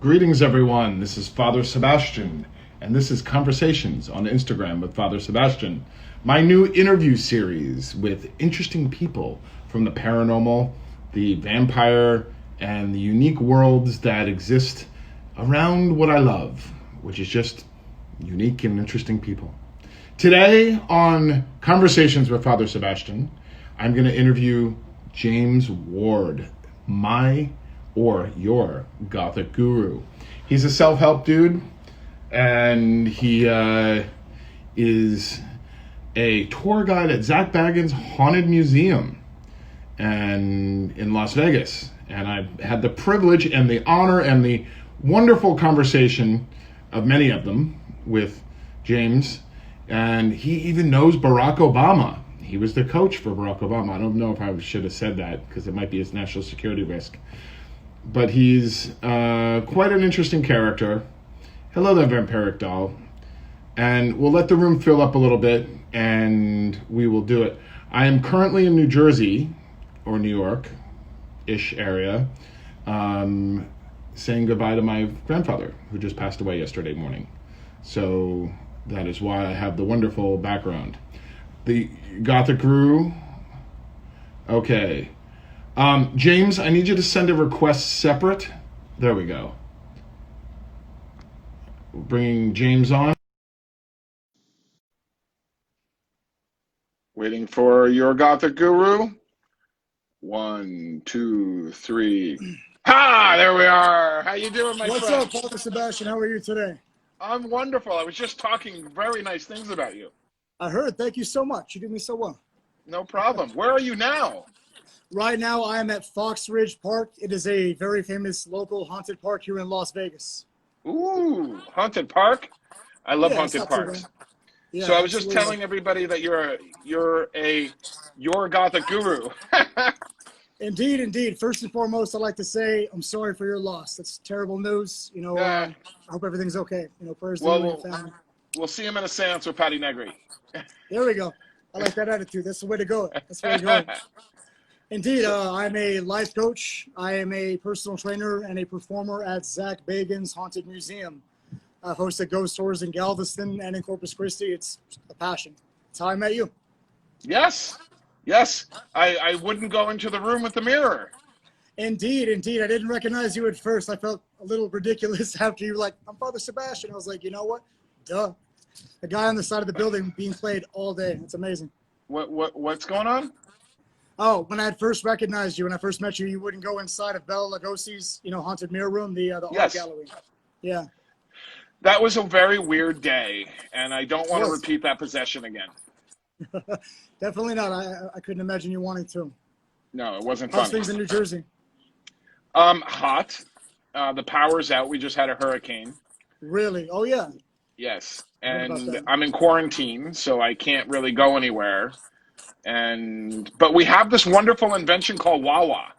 Greetings, everyone. This is Father Sebastian, and this is Conversations on Instagram with Father Sebastian, my new interview series with interesting people from the paranormal, the vampire, and the unique worlds that exist around what I love, which is just unique and interesting people. Today on Conversations with Father Sebastian, I'm going to interview James Ward, your Gothic guru. He's a self-help dude, and he is a tour guide at Zak Bagans' Haunted Museum and in Las Vegas. And I've had the privilege and the honor and the wonderful conversation of many of them with James. And he even knows Barack Obama. He was the coach for Barack Obama. I don't know if I should have said that because it might be his national security risk. But he's quite an interesting character. Hello there, Vampiric Doll. And we'll let the room fill up a little bit, and we will do it. I am currently in New Jersey, or New York-ish area, saying goodbye to my grandfather, who just passed away yesterday morning. So that is why I have the wonderful background. The Gothic Guru. Okay. James, I need you to send a request separate. There we go. Bringing James on. Waiting for your Gothic Guru. 1, 2, 3. Ha! There we are. How you doing, my friend? What's up, Father Sebastian? How are you today? I'm wonderful. I was just talking very nice things about you. I heard. Thank you so much. You did me so well. No problem. Where are you now? Right now, I am at Fox Ridge Park. It is a very famous local haunted park here in Las Vegas. Ooh, haunted park? I love haunted parks. Yeah, so I was just telling everybody that you're your Gothic guru. Indeed, indeed. First and foremost, I'd like to say I'm sorry for your loss. That's terrible news. I hope everything's okay. Prayers to you and your family. We'll see him in a seance with Patty Negri. There we go. I like that attitude. That's the way to go. That's the way to go. Indeed, I'm a life coach. I am a personal trainer and a performer at Zak Bagans' Haunted Museum. I've hosted ghost tours in Galveston and in Corpus Christi. It's a passion. It's how I met you. Yes. I wouldn't go into the room with the mirror. Indeed. I didn't recognize you at first. I felt a little ridiculous after you were like, I'm Father Sebastian. I was like, you know what? Duh. A guy on the side of the building being played all day. It's amazing. What's going on? Oh, when I had first recognized you, when I first met you, you wouldn't go inside of Bela Lugosi's, haunted mirror room, the art gallery. Yeah. That was a very weird day, and I don't want to repeat that possession again. Definitely not. I couldn't imagine you wanting to. No, it wasn't funny. How's things in New Jersey? Hot. The power's out. We just had a hurricane. Really? Oh, yeah. Yes. And I'm in quarantine, so I can't really go anywhere. But we have this wonderful invention called Wawa.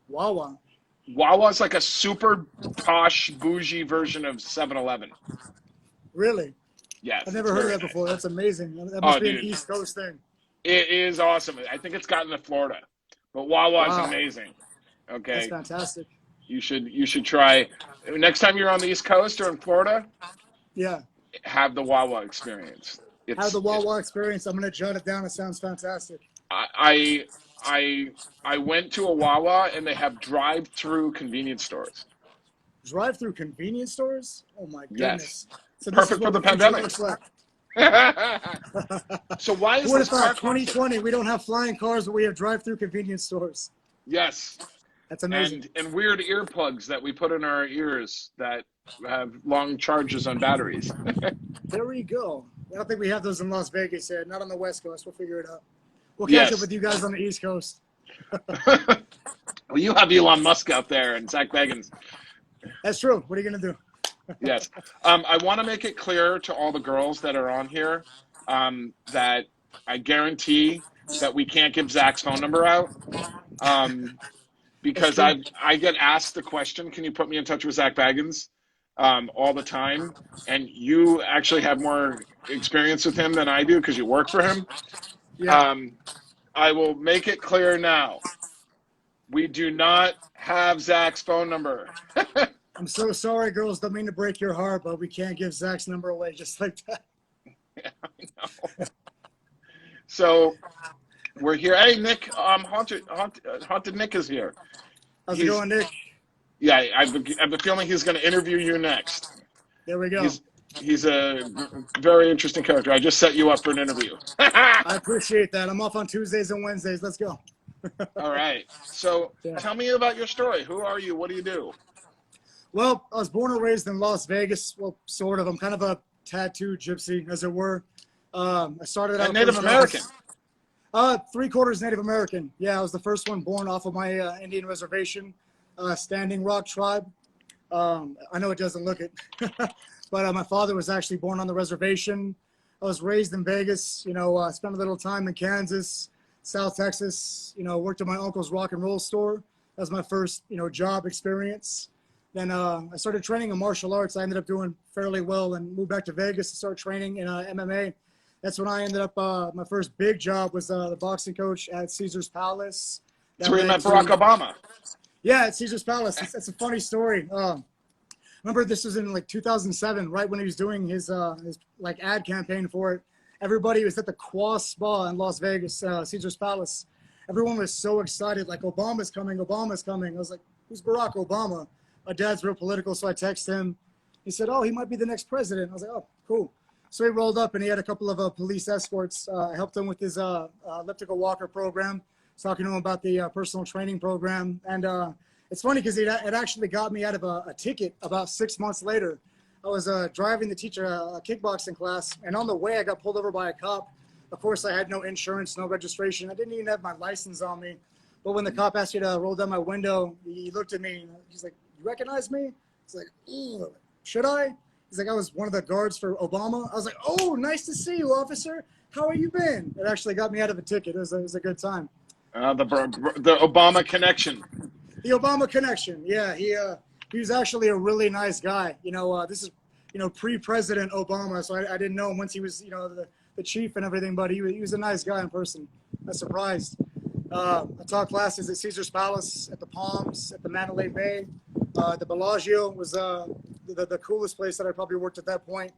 Wawa? Wawa's like a super posh, bougie version of 7-Eleven. Really? Yes. I've never heard of that before. That's amazing. That must be an East Coast thing. It is awesome. I think it's gotten to Florida. But Wawa is amazing. Okay. That's fantastic. You should try. Next time you're on the East Coast or in Florida, have the Wawa experience. Have the Wawa experience. I'm going to jot it down. It sounds fantastic. I went to a Wawa, and they have drive-through convenience stores. Drive-through convenience stores? Oh, my goodness. Yes. So Perfect for the pandemic. So why is this park 2020? We don't have flying cars, but we have drive-through convenience stores. Yes. That's amazing. And weird earplugs that we put in our ears that have long charges on batteries. There we go. I don't think we have those in Las Vegas yet. Not on the West Coast. We'll figure it out. We'll catch up with you guys on the East Coast. Well, you have Elon Musk out there and Zak Bagans. That's true. What are you going to do? Yes. I want to make it clear to all the girls that are on here that I guarantee that we can't give Zak's phone number out because I get asked the question, can you put me in touch with Zak Bagans all the time? And you actually have more experience with him than I do because you work for him. Yeah. I will make it clear now. We do not have Zak's phone number. I'm so sorry, girls. Don't mean to break your heart, but we can't give Zach's number away just like that. Yeah, I know. So we're here. Hey, Nick, Haunted Nick is here. How's it going, Nick? Yeah, I've been feeling he's going to interview you next. There we go. He's a very interesting character. I just set you up for an interview. I appreciate that. I'm off on Tuesdays and Wednesdays. Let's go. All right. So Yeah. tell me about your story. Who are you? What do you do? Well, I was born and raised in Las Vegas. Well, sort of. I'm kind of a tattoo gypsy, as it were. I started out Native American. 3/4 Native American. Yeah, I was the first one born off of my Indian reservation, Standing Rock tribe. I know it doesn't look it, but my father was actually born on the reservation. I was raised in Vegas. You know, spent a little time in Kansas, South Texas. You know, worked at my uncle's rock and roll store. That was my first, job experience. Then I started training in martial arts. I ended up doing fairly well and moved back to Vegas to start training in MMA. That's when I ended up, my first big job was the boxing coach at Caesar's Palace. That's where you met Barack Obama. Yeah, at Caesar's Palace. It's a funny story. Remember, this was in like 2007, right when he was doing his like ad campaign for it. Everybody was at the Qua Spa in Las Vegas, Caesar's Palace. Everyone was so excited, like, Obama's coming, Obama's coming. I was like, who's Barack Obama? My dad's real political, so I texted him. He said, oh, he might be the next president. I was like, oh, cool. So he rolled up, and he had a couple of police escorts. I helped him with his elliptical walker program, talking to him about the personal training program. And it's funny because it actually got me out of a ticket about 6 months later. I was driving to teach a kickboxing class, and on the way, I got pulled over by a cop. Of course, I had no insurance, no registration. I didn't even have my license on me. But when the cop asked me to roll down my window, he looked at me. He's like, you recognize me? It's like, should I? He's like, I was one of the guards for Obama. I was like, oh, nice to see you, officer. How have you been? It actually got me out of a ticket. It was a good time. The Obama connection. The Obama connection. Yeah, he was actually a really nice guy. This is, pre-President Obama, so I didn't know him once he was, the chief and everything, but he was a nice guy in person. I was surprised. I taught classes at Caesar's Palace, at the Palms, at the Mandalay Bay. The Bellagio was the coolest place that I probably worked at that point.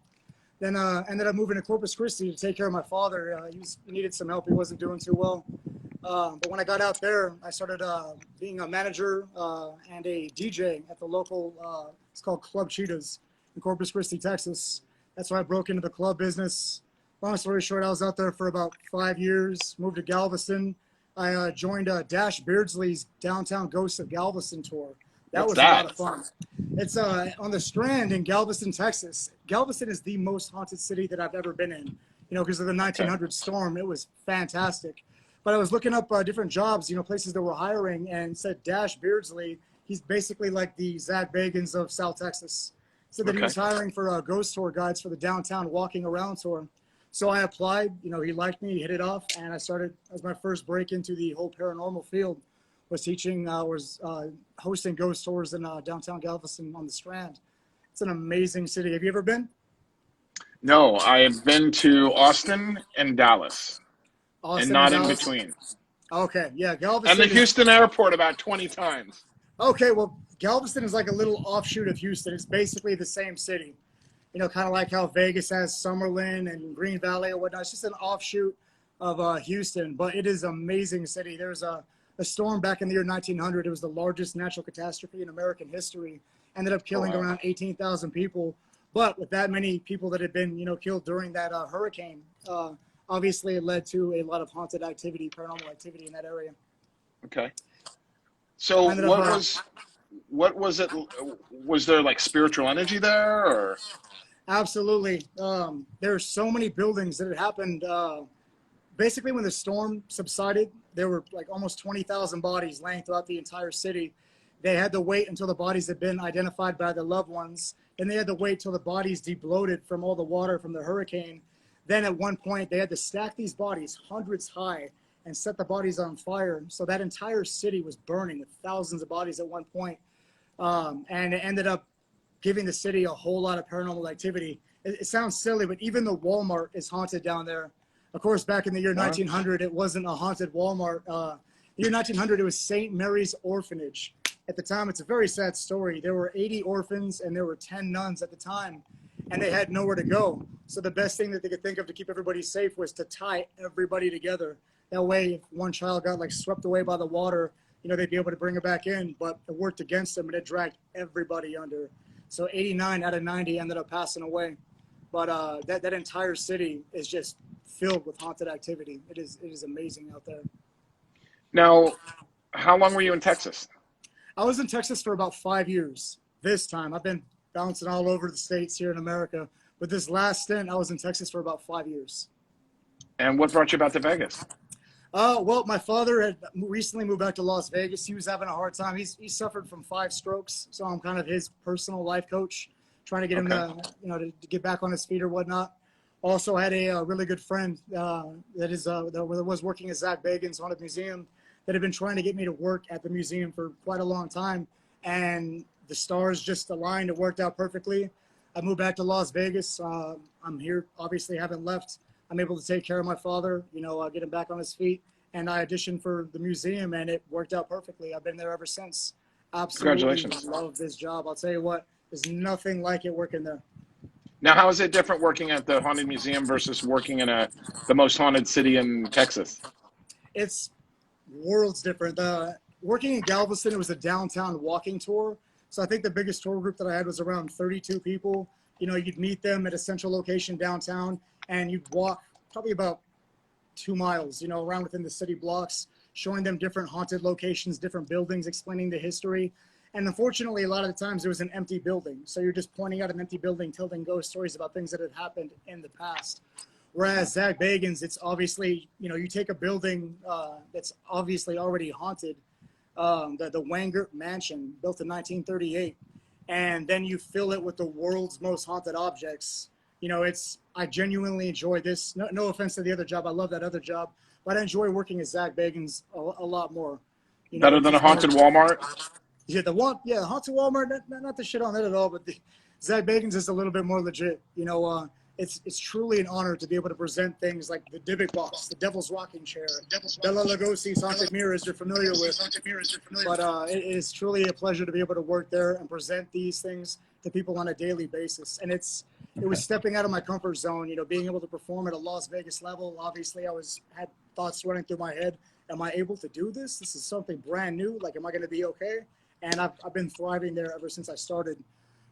Then ended up moving to Corpus Christi to take care of my father. He needed some help. He wasn't doing too well. But when I got out there, I started being a manager and a DJ at the local, it's called Club Cheetahs in Corpus Christi, Texas. That's why I broke into the club business. Long story short, I was out there for about 5 years, moved to Galveston. I joined Dash Beardsley's Downtown Ghosts of Galveston tour. That was a lot of fun. It's on the Strand in Galveston, Texas. Galveston is the most haunted city that I've ever been in, because of the 1900 storm. It was fantastic. But I was looking up different jobs, places that were hiring, and said Dash Beardsley, he's basically like the Zach Bagans of South Texas. Said that he was hiring for ghost tour guides for the downtown walking around tour. So I applied, he liked me, he hit it off, and I started, as my first break into the whole paranormal field, was teaching, hosting ghost tours in downtown Galveston on the Strand. It's an amazing city. Have you ever been? No, I have been to Austin and Dallas. And not in between. Okay, yeah, Galveston. And the Houston airport about 20 times. Okay, well, Galveston is like a little offshoot of Houston. It's basically the same city. Kind of like how Vegas has Summerlin and Green Valley or whatnot. It's just an offshoot of Houston, but it is an amazing city. There's a storm back in the year 1900. It was the largest natural catastrophe in American history. Ended up killing around 18,000 people. But with that many people that had been, killed during that hurricane, obviously it led to a lot of haunted activity, paranormal activity in that area. Okay. So what was it? Was there like spiritual energy there, or? Absolutely. There's so many buildings that had happened. Basically, when the storm subsided, there were like almost 20,000 bodies laying throughout the entire city. They had to wait until the bodies had been identified by their loved ones, and they had to wait till the bodies debloated from all the water from the hurricane. Then at one point, they had to stack these bodies hundreds high and set the bodies on fire. So that entire city was burning with thousands of bodies at one point. And it ended up giving the city a whole lot of paranormal activity. It sounds silly, but even the Walmart is haunted down there. Of course, back in the year 1900, it wasn't a haunted Walmart. The year 1900, it was St. Mary's Orphanage. at the time, it's a very sad story. There were 80 orphans and there were 10 nuns at the time, and they had nowhere to go. So the best thing that they could think of to keep everybody safe was to tie everybody together. That way, if one child got like swept away by the water, you know, they'd be able to bring it back in, but it worked against them and it dragged everybody under. So 89 out of 90 ended up passing away. But that entire city is just filled with haunted activity. It is amazing out there. Now, how long were you in Texas? I was in Texas for about 5 years. This time, I've been bouncing all over the states here in America. But this last stint, I was in Texas for about 5 years. And what brought you back to Vegas? Well, my father had recently moved back to Las Vegas. He was having a hard time. He suffered from 5 strokes, so I'm kind of his personal life coach, trying to get him to, you know, to get back on his feet or whatnot. Also had a really good friend that was working at Zak Bagans' Haunted Museum that had been trying to get me to work at the museum for quite a long time, and the stars just aligned. It worked out perfectly. I moved back to Las Vegas. I'm here, obviously haven't left. I'm able to take care of my father, you know, get him back on his feet. And I auditioned for the museum, and it worked out perfectly. I've been there ever since. Absolutely. Congratulations. Love this job. I'll tell you what, there's nothing like it working there. Now, how is it different working at the Haunted Museum versus working in the most haunted city in Texas? It's worlds different. Working in Galveston, it was a downtown walking tour. So I think the biggest tour group that I had was around 32 people. You know, you'd meet them at a central location downtown, and you'd walk probably about 2 miles, you know, around within the city blocks, showing them different haunted locations, different buildings, explaining the history. And unfortunately, a lot of the times it was an empty building. So you're just pointing out an empty building, telling ghost stories about things that had happened in the past. Whereas Zak Bagans, it's obviously, you know, you take a building that's obviously already haunted, the Wangert Mansion, built in 1938, and then you fill it with the world's most haunted objects. You know, I genuinely enjoy this. No offense to the other job. I love that other job. But I enjoy working at Zak Bagans a lot more. You know, Better than a haunted Walmart? Yeah, the haunted Walmart, not to shit on that at all, but Zak Bagans is a little bit more legit. You know, it's truly an honor to be able to present things like the Dybbuk box, the Devil's Rocking Chair, Bela Lugosi's Haunted Mirrors you're familiar with. But it is truly a pleasure to be able to work there and present these things to people on a daily basis. And it was stepping out of my comfort zone, you know, being able to perform at a Las Vegas level. Obviously, had thoughts running through my head. Am I able to do this? This is something brand new. Like, am I going to be okay? And I've been thriving there ever since I started.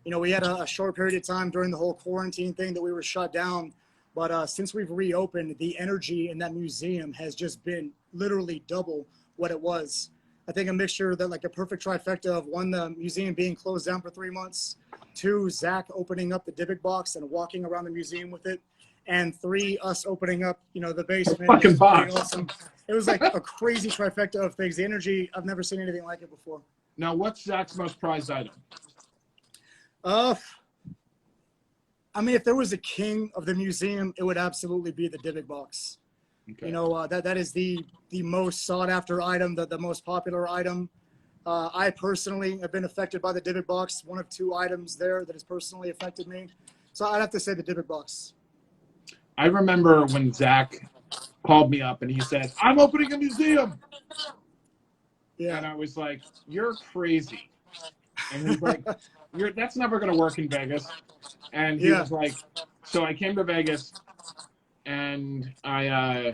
You know, we had a short period of time during the whole quarantine thing that we were shut down. But since we've reopened, the energy in that museum has just been literally double what it was. I think a mixture that, like, a perfect trifecta of 1, the museum being closed down for 3 months, 2, Zak opening up the Dybbuk box and walking around the museum with it, and 3, us opening up, you know, the basement. Fucking box. Awesome. It was like a crazy trifecta of things. The energy, I've never seen anything like it before. Now, what's Zak's most prized item? I mean, if there was a king of the museum, it would absolutely be the Dybbuk box. Okay. You know, that is the most sought after item, the most popular item. I personally have been affected by the Dybbuk box. One of 2 items there that has personally affected me. So I'd have to say the Dybbuk box. I remember when Zak called me up and he said, "I'm opening a museum." Yeah. And I was like, "You're crazy." And he's like, that's never going to work in Vegas. And he was like, so I came to Vegas and I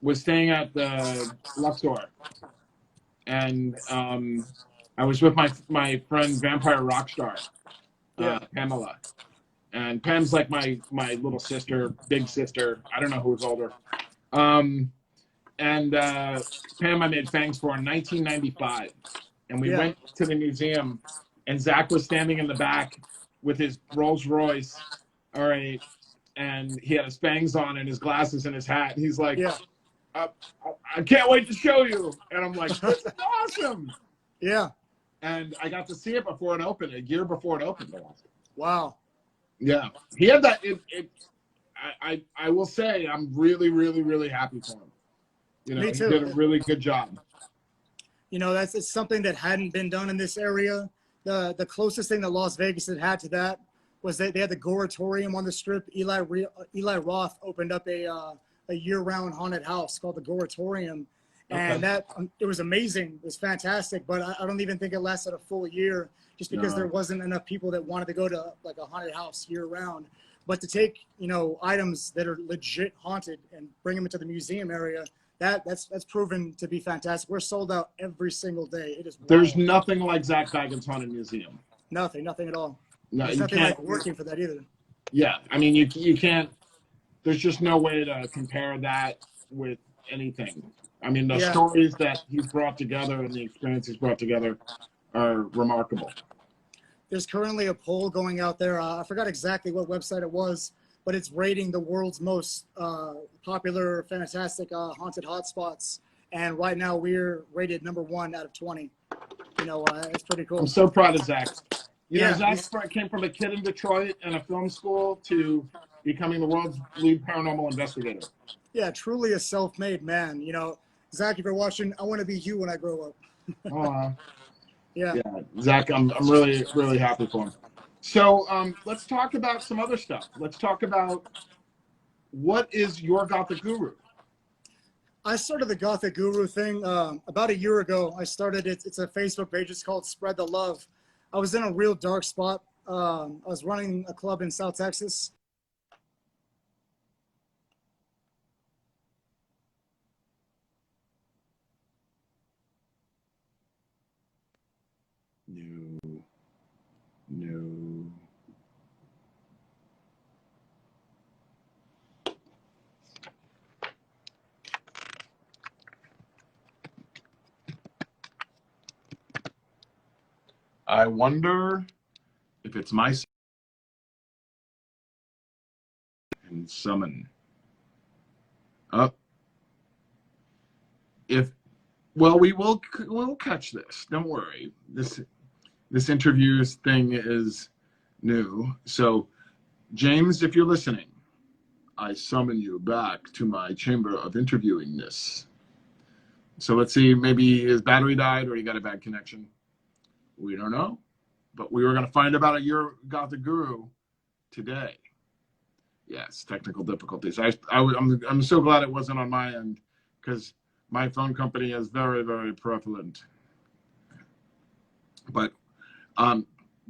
was staying at the Luxor. And I was with my friend Vampire Rockstar, Pamela. And Pam's like my little sister, big sister. I don't know who's older. And Pam I made fangs for in 1995. And we went to the museum, and Zak was standing in the back with his Rolls Royce, all right, and he had his fangs on and his glasses and his hat. And he's like, I can't wait to show you. And I'm like, this is awesome. Yeah. And I got to see it before it opened, a year before it opened. Wow. Yeah. He had that. I will say I'm really, really, really happy for him. You know, Me too. He did a really good job. You know, it's something that hadn't been done in this area. The closest thing that Las Vegas had to that was that they had the Goratorium on the Strip. Eli Roth opened up a year-round haunted house called the Goratorium, And that it was amazing. It was fantastic, but I don't even think it lasted a full year just because there wasn't enough people that wanted to go to like a haunted house year round. But to take, items that are legit haunted and bring them into the museum area, that's proven to be fantastic. We're sold out every single day. It is wild. There's nothing like Zak Bagans' Haunted Museum. Nothing at all. No, There's nothing like working for that either. Yeah, I mean, you can't. There's just no way to compare that with anything. I mean, the stories that he's brought together and the experience he's brought together are remarkable. There's currently a poll going out there. I forgot exactly what website it was, but it's rating the world's most popular, fantastic haunted hotspots. And right now we're rated #1 out of 20. It's pretty cool. I'm so proud of Zak. Zak came from a kid in Detroit and a film school to becoming the world's lead paranormal investigator. Yeah, truly a self-made man. Zak, if you're watching, I want to be you when I grow up. Oh, yeah, Zak, I'm really, really happy for him. So let's talk about some other stuff. Let's talk about what is Your Gothic Guru? I started the Gothic Guru thing about a year ago. I started it. It's a Facebook page. It's called Spread the Love. I was in a real dark spot. I was running a club in South Texas. No. I wonder if it's my and summon up. We'll catch this. Don't worry. This interviews thing is new. So, James, if you're listening, I summon you back to my chamber of interviewingness. So let's see, maybe his battery died or he got a bad connection. We don't know. But we were going to find out Your Gothic Guru today. Yes, technical difficulties. I'm so glad it wasn't on my end because my phone company is very, very prevalent. But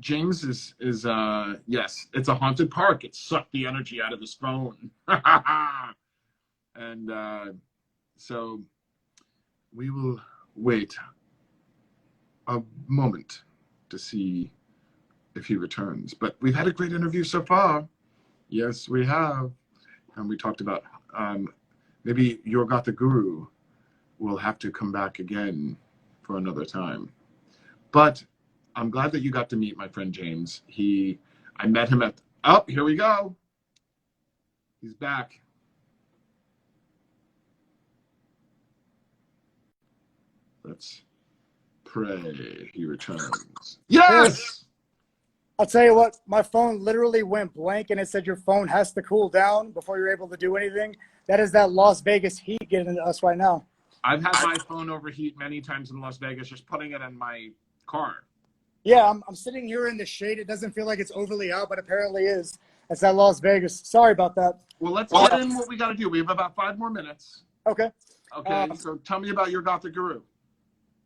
James is yes, it's a haunted park. It sucked the energy out of his phone. And so we will wait a moment to see if he returns. But we've had a great interview so far. Yes, we have. And we talked about maybe Your Gothic Guru will have to come back again for another time. But I'm glad that you got to meet my friend James. I met him at, here we go. He's back. Let's pray he returns. Yes! I'll tell you what, my phone literally went blank and it said your phone has to cool down before you're able to do anything. That is that Las Vegas heat getting into us right now. I've had my phone overheat many times in Las Vegas, just putting it in my car. Yeah, I'm sitting here in the shade. It doesn't feel like it's overly out, but apparently is. It's at Las Vegas. Sorry about that. Well, let's get in what we got to do. We have about 5 more minutes. Okay. Okay, so tell me about Your Gothic Guru.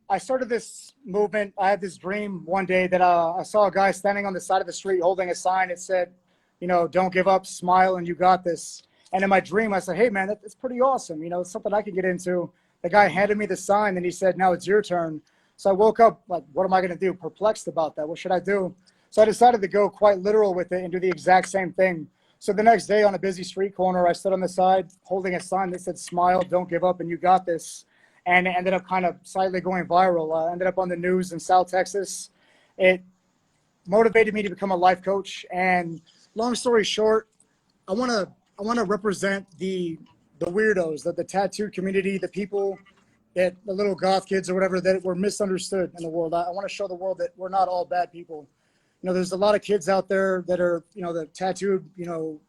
I started this movement. I had this dream one day that I saw a guy standing on the side of the street holding a sign that said, don't give up, smile, and you got this. And in my dream, I said, hey, man, that's pretty awesome. It's something I can get into. The guy handed me the sign, and he said, now it's your turn. So I woke up like, what am I going to do? Perplexed about that. What should I do? So I decided to go quite literal with it and do the exact same thing. So the next day on a busy street corner, I stood on the side holding a sign that said, smile, don't give up, and you got this. And it ended up kind of slightly going viral. I ended up on the news in South Texas. It motivated me to become a life coach. And long story short, I want to represent the weirdos, the tattoo community, the people that the little goth kids or whatever that were misunderstood in the world. I want to show the world that we're not all bad people. There's a lot of kids out there that are, the tattooed,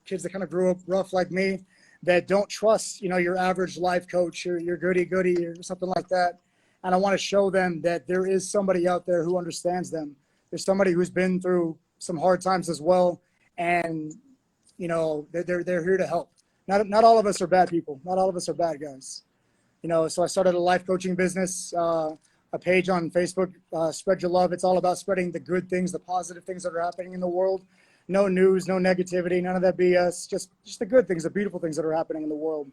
kids that kind of grew up rough like me that don't trust, your average life coach or your goody-goody or something like that. And I want to show them that there is somebody out there who understands them. There's somebody who's been through some hard times as well. And, they're here to help. Not all of us are bad people. Not all of us are bad guys. So I started a life coaching business, a page on Facebook, Spread Your Love. It's all about spreading the good things, the positive things that are happening in the world. No news, no negativity, none of that BS, just the good things, the beautiful things that are happening in the world.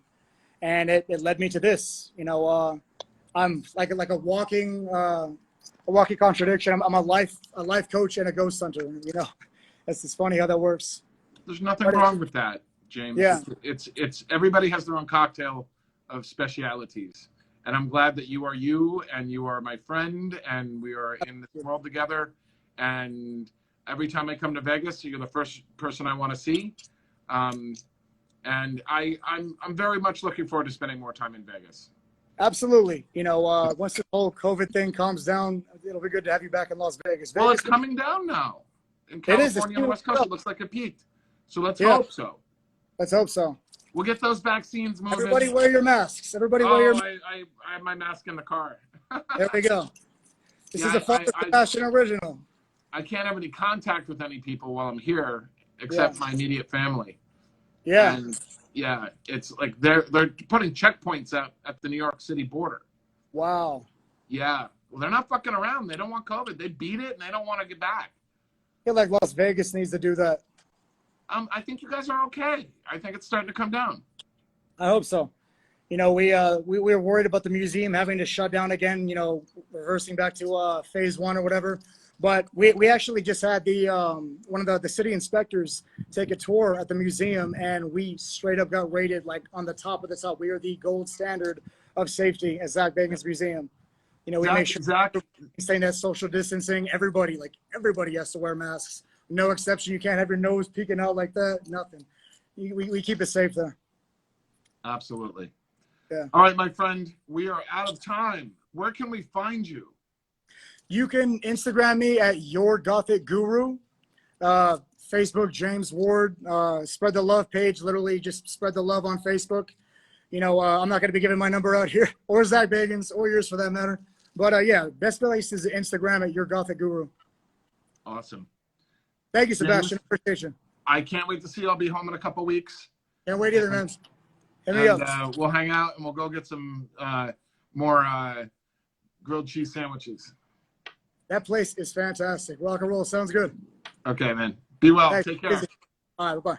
And it led me to this. I'm like a walking contradiction. I'm a life coach and a ghost hunter. It's just funny how that works. There's nothing wrong with that, James. Yeah. It's everybody has their own cocktail of specialities. And I'm glad that you are you and you are my friend and we are in this world together. And every time I come to Vegas, you're the first person I want to see. And I'm very much looking forward to spending more time in Vegas. Absolutely. Once the whole COVID thing calms down, it'll be good to have you back in Las Vegas. Well, it's coming down now. In California and the West Coast, it looks like it peaked. So let's hope so. Let's hope so. We'll get those vaccines moving. Everybody wear your masks. Everybody wear your masks. I have my mask in the car. There we go. This is a Sebastiaan original. I can't have any contact with any people while I'm here except my immediate family. Yeah. And it's like they're putting checkpoints out at the New York City border. Wow. Yeah. Well, they're not fucking around. They don't want COVID. They beat it and they don't want to get back. I feel like Las Vegas needs to do that. I think you guys are okay. I think it's starting to come down. I hope so. We were worried about the museum having to shut down again, reversing back to phase 1 or whatever. But we actually just had the one of the city inspectors take a tour at the museum, and we straight up got rated like on the top of the top. We are the gold standard of safety at Zach Bagans Museum. We make sure saying that social distancing. Everybody has to wear masks. No exception. You can't have your nose peeking out like that. Nothing. We keep it safe there. Absolutely. Yeah. All right, my friend, we are out of time. Where can we find you? You can Instagram me at YourGothicGuru. Facebook, James Ward. Spread the love page. Literally just spread the love on Facebook. I'm not going to be giving my number out here, or Zach Bagans, or yours for that matter. But best place is Instagram at YourGothicGuru. Awesome. Thank you, Sebastiaan. Appreciate you. I can't wait to see you. I'll be home in a couple weeks. Can't wait either, man. Hit me up. We'll hang out and we'll go get some more grilled cheese sandwiches. That place is fantastic. Rock and roll. Sounds good. Okay, man. Be well. Thanks. Take care. All right. Bye-bye.